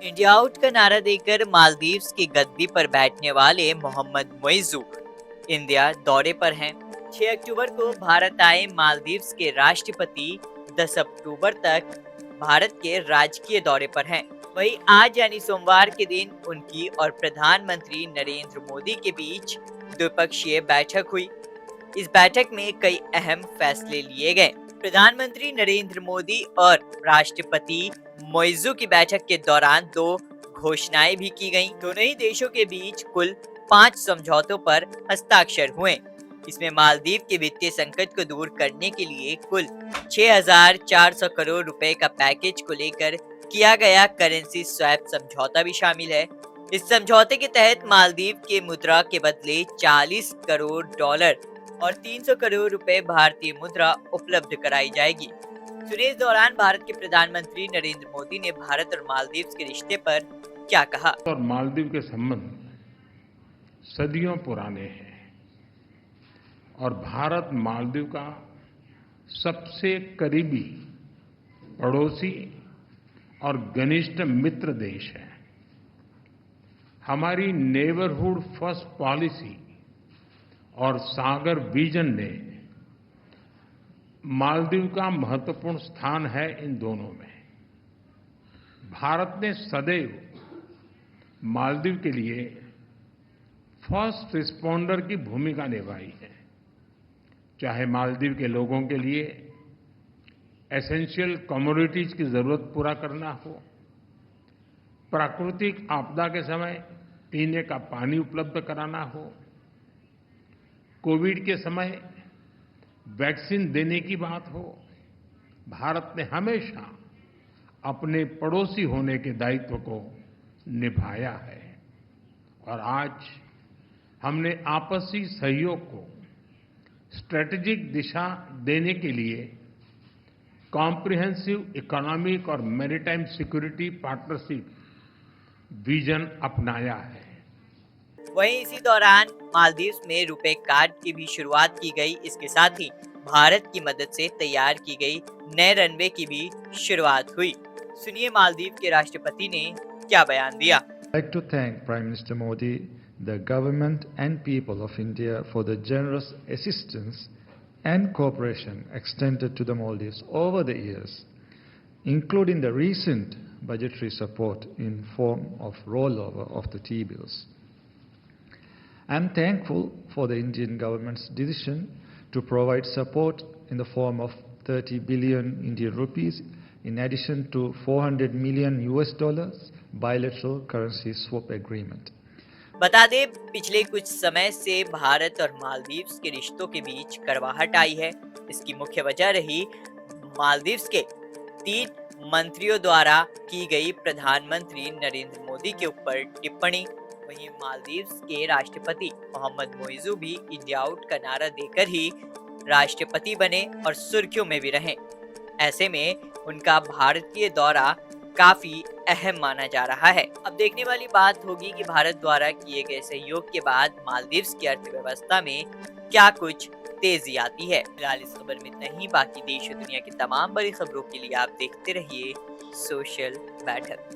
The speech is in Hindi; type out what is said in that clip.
इंडिया आउट का नारा देकर मालदीव्स की गद्दी पर बैठने वाले मोहम्मद मुइज़्ज़ू इंडिया दौरे पर हैं। 6 अक्टूबर को भारत आए मालदीव्स के राष्ट्रपति 10 अक्टूबर तक भारत के राजकीय दौरे पर हैं। वहीं आज यानी सोमवार के दिन उनकी और प्रधानमंत्री नरेंद्र मोदी के बीच द्विपक्षीय बैठक हुई। इस बैठक में कई अहम फैसले लिए गए। प्रधानमंत्री नरेंद्र मोदी और राष्ट्रपति मुइज़्ज़ू की बैठक के दौरान 2 घोषणाएं भी की गईं। दोनों ही देशों के बीच कुल 5 समझौतों पर हस्ताक्षर हुए। इसमें मालदीव के वित्तीय संकट को दूर करने के लिए कुल 6,400 करोड़ रुपए का पैकेज को लेकर किया गया करेंसी स्वैप समझौता भी शामिल है। इस समझौते के तहत मालदीव के मुद्रा के बदले 40 करोड़ डॉलर और 300 करोड़ रुपए भारतीय मुद्रा उपलब्ध कराई जाएगी। सुनिए इस दौरान भारत के प्रधानमंत्री नरेंद्र मोदी ने भारत और मालदीव के रिश्ते पर क्या कहा। और मालदीव के संबंध सदियों पुराने हैं और भारत मालदीव का सबसे करीबी पड़ोसी और घनिष्ठ मित्र देश है। हमारी नेबरहुड फर्स्ट पॉलिसी और सागर विजन ने मालदीव का महत्वपूर्ण स्थान है इन दोनों में। भारत ने सदैव मालदीव के लिए फर्स्ट रिस्पॉन्डर की भूमिका निभाई है, चाहे मालदीव के लोगों के लिए एसेंशियल कमोडिटीज की जरूरत पूरा करना हो, प्राकृतिक आपदा के समय पीने का पानी उपलब्ध कराना हो, कोविड के समय वैक्सीन देने की बात हो। भारत ने हमेशा अपने पड़ोसी होने के दायित्व को निभाया है और आज हमने आपसी सहयोग को स्ट्रेटेजिक दिशा देने के लिए कॉम्प्रिहेंसिव इकोनॉमिक और मैरीटाइम सिक्योरिटी पार्टनरशिप विजन अपनाया है। वहीं इसी दौरान मालदीव में रुपे कार्ड की भी शुरुआत की गई। इसके साथ ही भारत की मदद से तैयार की गई नए रनवे की भी शुरुआत हुई। सुनिए मालदीव के राष्ट्रपति ने क्या बयान दिया। I'd like to thank Prime Minister Modi, the government and people of India for the generous assistance and cooperation extended to the Maldives over the years, including the recent budgetary support in form of rollover of the T-bills. I'm thankful for the Indian government's decision to provide support in the form of 30 billion Indian rupees in addition to 400 million US dollars bilateral currency swap agreement. बता दें पिछले कुछ समय से भारत और मालदीव के रिश्तों के बीच कड़वाहट आई है। इसकी मुख्य वजह रही मालदीव के 3 मंत्रियों द्वारा की गई प्रधानमंत्री नरेंद्र मोदी के ऊपर टिप्पणी। वहीं मालदीव के राष्ट्रपति मोहम्मद मुइज़्ज़ू भी इंडिया आउट का नारा देकर ही राष्ट्रपति बने और सुर्खियों में भी रहे। ऐसे में उनका भारतीय दौरा काफी अहम माना जा रहा है। अब देखने वाली बात होगी कि भारत द्वारा किए गए सहयोग के बाद मालदीव की अर्थव्यवस्था में क्या कुछ तेजी आती है। फिलहाल इस खबर में इतना ही। बाकी देश और दुनिया की तमाम बड़ी खबरों के लिए आप देखते रहिए सोशल बैठक।